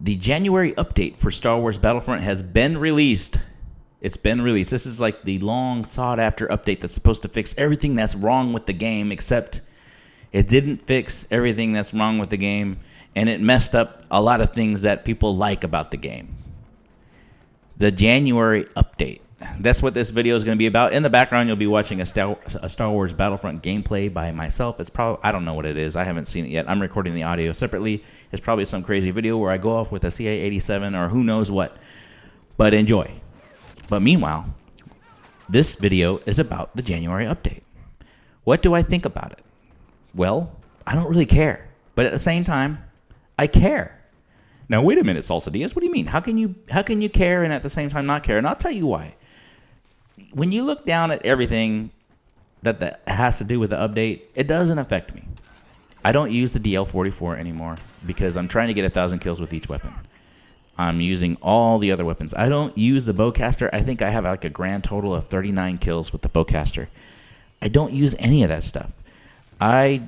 The January update for Star Wars Battlefront has been released. It's been released. This is like the long sought after update that's supposed to fix everything that's wrong with the game, except it didn't fix everything that's wrong with the game, and it messed up a lot of things that people like about the game. The January update. That's what this video is going to be about. In the background, you'll be watching a Star Wars Battlefront gameplay by myself. It's probably, I don't know what it is. I haven't seen it yet. I'm recording the audio separately. It's probably some crazy video where I go off with a CA-87 or who knows what. But enjoy. But meanwhile, this video is about the January update. What do I think about it? Well, I don't really care. But at the same time, I care. Now, wait a minute, Salsa Diaz. What do you mean? How can you care and at the same time not care? And I'll tell you why. When you look down at everything that has to do with the update, it doesn't affect me. I don't use the DL-44 anymore because I'm trying to get 1,000 kills with each weapon. I'm using all the other weapons. I don't use the bowcaster. I think I have like a grand total of 39 kills with the bowcaster. I don't use any of that stuff. I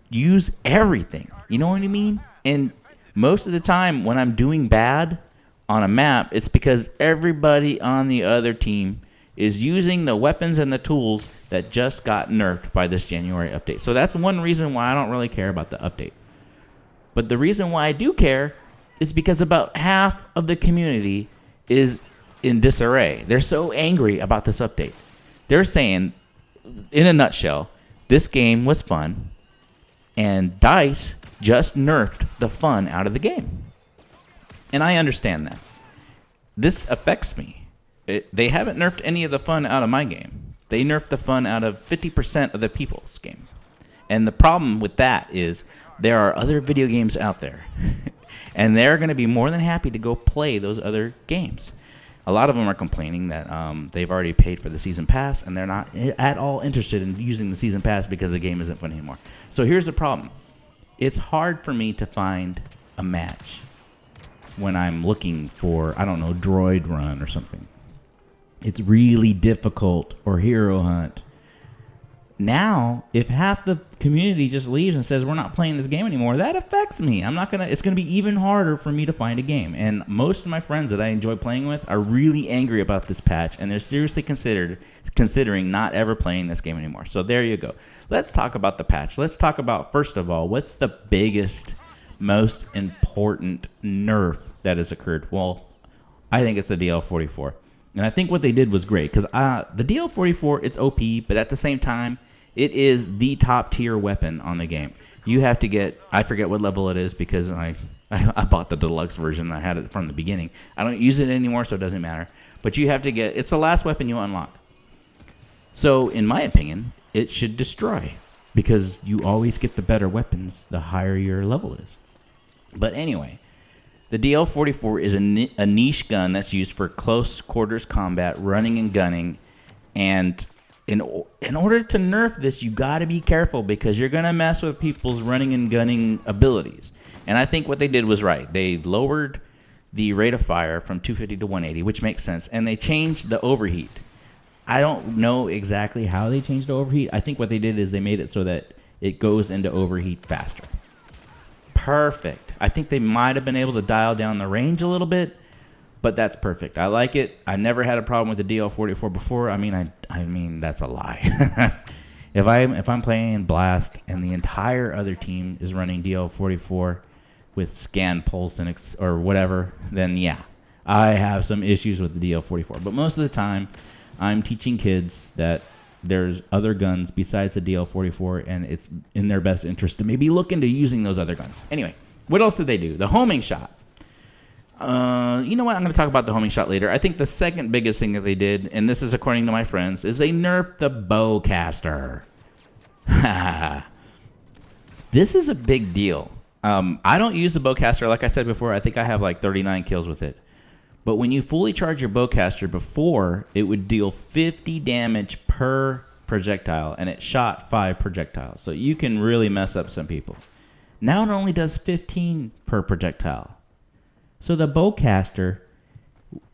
use everything. You know what I mean? And most of the time when I'm doing bad on a map, it's because everybody on the other team is using the weapons and the tools that just got nerfed by this January update. So that's one reason why I don't really care about the update. But the reason why I do care is because about half of the community is in disarray. They're so angry about this update. They're saying, in a nutshell, this game was fun, and DICE just nerfed the fun out of the game. And I understand that. This affects me. They haven't nerfed any of the fun out of my game. They nerfed the fun out of 50% of the people's game. And the problem with that is there are other video games out there. And they're going to be more than happy to go play those other games. A lot of them are complaining that they've already paid for the season pass and they're not at all interested in using the season pass because the game isn't fun anymore. So here's the problem. It's hard for me to find a match when I'm looking for, I don't know, Droid Run or something. It's really difficult, or Hero Hunt. Now, if half the community just leaves and says we're not playing this game anymore, that affects me. It's gonna be even harder for me to find a game. And most of my friends that I enjoy playing with are really angry about this patch, and they're seriously considering not ever playing this game anymore. So there you go. Let's talk about the patch. Let's talk about, first of all, what's the biggest, most important nerf that has occurred? Well, I think it's the DL-44. And I think what they did was great because the DL-44, it's OP, but at the same time, it is the top tier weapon on the game. You have to get, I forget what level it is because I bought the deluxe version. I had it from the beginning. I don't use it anymore, so it doesn't matter. But you have to get, it's the last weapon you unlock. So in my opinion, it should destroy because you always get the better weapons the higher your level is. But anyway, the DL-44 is a niche gun that's used for close quarters combat, running and gunning. And in order to nerf this, you got to be careful because you're going to mess with people's running and gunning abilities. And I think what they did was right. They lowered the rate of fire from 250 to 180, which makes sense. And they changed the overheat. I don't know exactly how they changed the overheat. I think what they did is they made it so that it goes into overheat faster. Perfect. I think they might have been able to dial down the range a little bit, but that's perfect. I like it. I never had a problem with the DL-44 before. I mean that's a lie. If I'm playing Blast and the entire other team is running DL-44 with scan pulse and or whatever, then yeah, I have some issues with the DL-44. But most of the time, I'm teaching kids that there's other guns besides the DL-44, and it's in their best interest to maybe look into using those other guns. Anyway, what else did they do? The homing shot. You know what? I'm going to talk about the homing shot later. I think the second biggest thing that they did, and this is according to my friends, is they nerfed the bowcaster. This is a big deal. I don't use the bowcaster. Like I said before, I think I have like 39 kills with it. But when you fully charge your bowcaster before, it would deal 50 damage per projectile, and it shot 5 projectiles. So you can really mess up some people. Now it only does 15 per projectile. So the bowcaster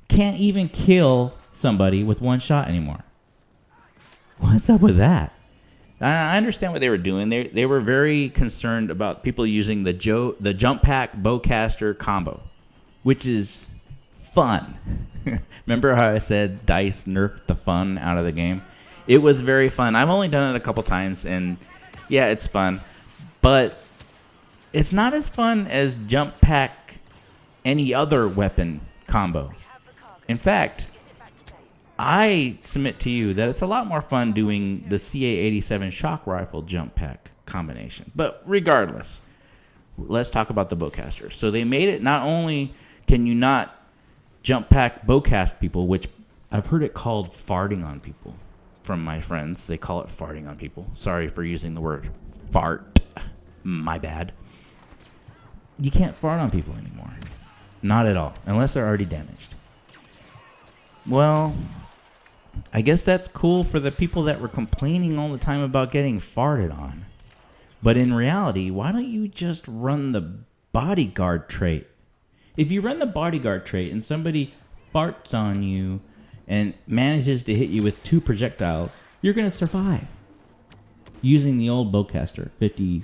can't even kill somebody with one shot anymore. What's up with that? I understand what they were doing. They were very concerned about people using the jump pack bowcaster combo. which is fun. Remember how I said DICE nerfed the fun out of the game? It was very fun. I've only done it a couple times, and yeah, it's fun. But it's not as fun as jump pack any other weapon combo. In fact, I submit to you that it's a lot more fun doing the CA-87 shock rifle jump pack combination. But regardless, let's talk about the bowcaster. So they made it, not only can you not jump pack bowcast people, which I've heard it called farting on people from my friends. They call it farting on people. Sorry for using the word fart. My bad. You can't fart on people anymore. Not at all, unless they're already damaged. Well, I guess that's cool for the people that were complaining all the time about getting farted on. But in reality, why don't you just run the bodyguard trait? If you run the bodyguard trait and somebody farts on you and manages to hit you with 2 projectiles, you're going to survive. Using the old bowcaster, 50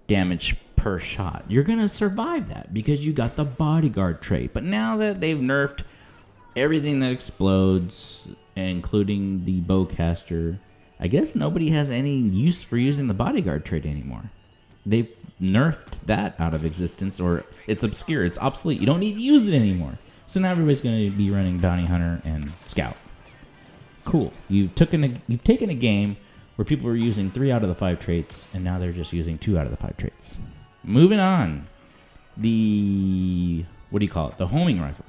damage per shot. You're going to survive that because you got the bodyguard trait. But now that they've nerfed everything that explodes, including the bowcaster, I guess nobody has any use for using the bodyguard trait anymore. They've nerfed that out of existence, or it's obscure, it's obsolete. You don't need to use it anymore. So now everybody's going to be running Bounty Hunter and Scout. Cool. You've taken a game where people were using 3 out of the 5 traits, and now they're just using 2 out of the 5 traits. Moving on. The homing rifle.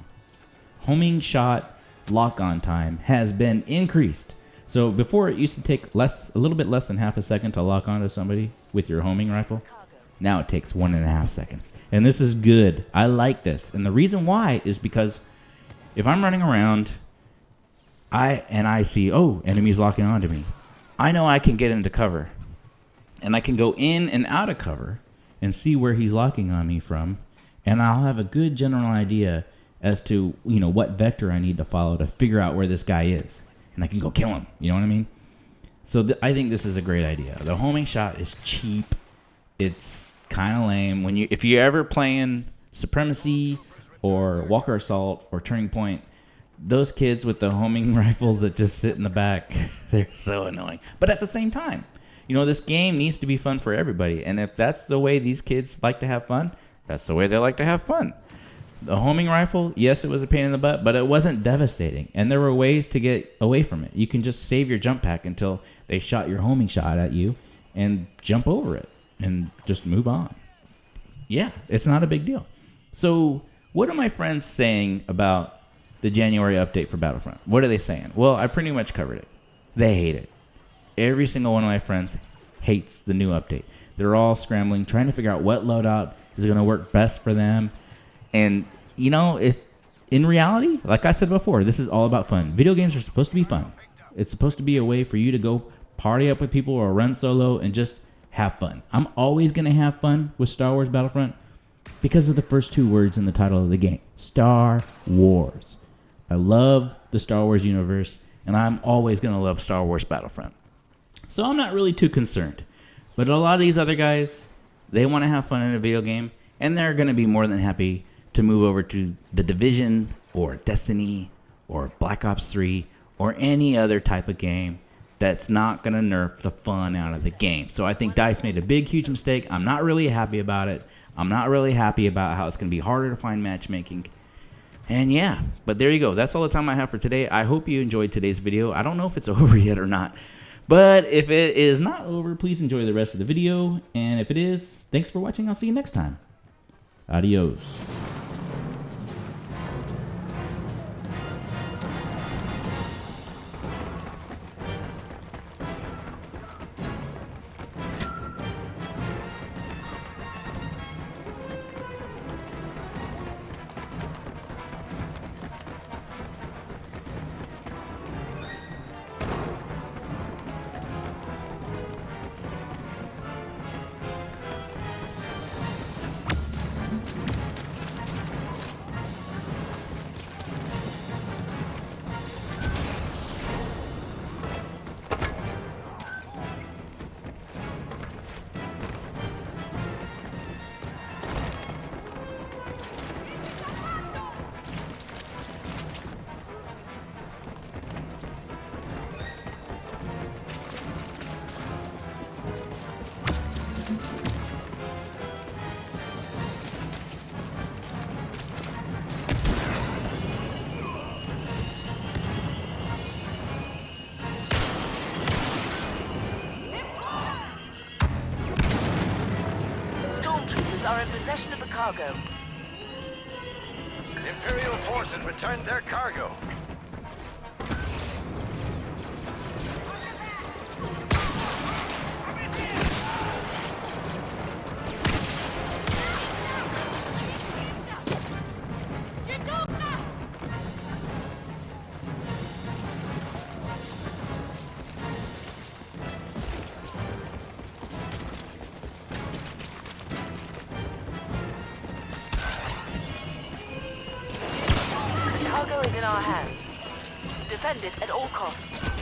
Homing shot lock-on time has been increased. So before it used to take a little bit less than half a second to lock onto somebody with your homing rifle. Now it takes 1.5 seconds. And this is good. I like this. And the reason why is because if I'm running around I see, enemies locking onto me, I know I can get into cover. And I can go in and out of cover and see where he's locking on me from. And I'll have a good general idea as to, what vector I need to follow to figure out where this guy is. And I can go kill him. You know what I mean? So I think this is a great idea. The homing shot is cheap. It's kind of lame. If you're ever playing Supremacy or Walker Assault or Turning Point, those kids with the homing rifles that just sit in the back, they're so annoying. But at the same time, this game needs to be fun for everybody. And if that's the way these kids like to have fun, that's the way they like to have fun. The homing rifle, yes, it was a pain in the butt, but it wasn't devastating. And there were ways to get away from it. You can just save your jump pack until they shot your homing shot at you and jump over it and just move on. Yeah, it's not a big deal. So what are my friends saying about the January update for Battlefront? What are they saying? Well, I pretty much covered it. They hate it. Every single one of my friends hates the new update. They're all scrambling, trying to figure out what loadout is going to work best for them. And, in reality, like I said before, this is all about fun. Video games are supposed to be fun. It's supposed to be a way for you to go party up with people or run solo and just have fun. I'm always going to have fun with Star Wars Battlefront because of the first 2 words in the title of the game. Star Wars. I love the Star Wars universe, and I'm always going to love Star Wars Battlefront. So I'm not really too concerned. But a lot of these other guys, they want to have fun in a video game, and they're going to be more than happy to move over to The Division or Destiny or Black Ops 3 or any other type of game that's not going to nerf the fun out of the game. So I think DICE made a big, huge mistake. I'm not really happy about it. I'm not really happy about how it's going to be harder to find matchmaking. And yeah, but there you go. That's all the time I have for today. I hope you enjoyed today's video. I don't know if it's over yet or not. But if it is not over, please enjoy the rest of the video. And if it is, thanks for watching. I'll see you next time. Adios. possession of the cargo. Imperial forces returned their cargo. The cargo is in our hands. Defend it at all costs.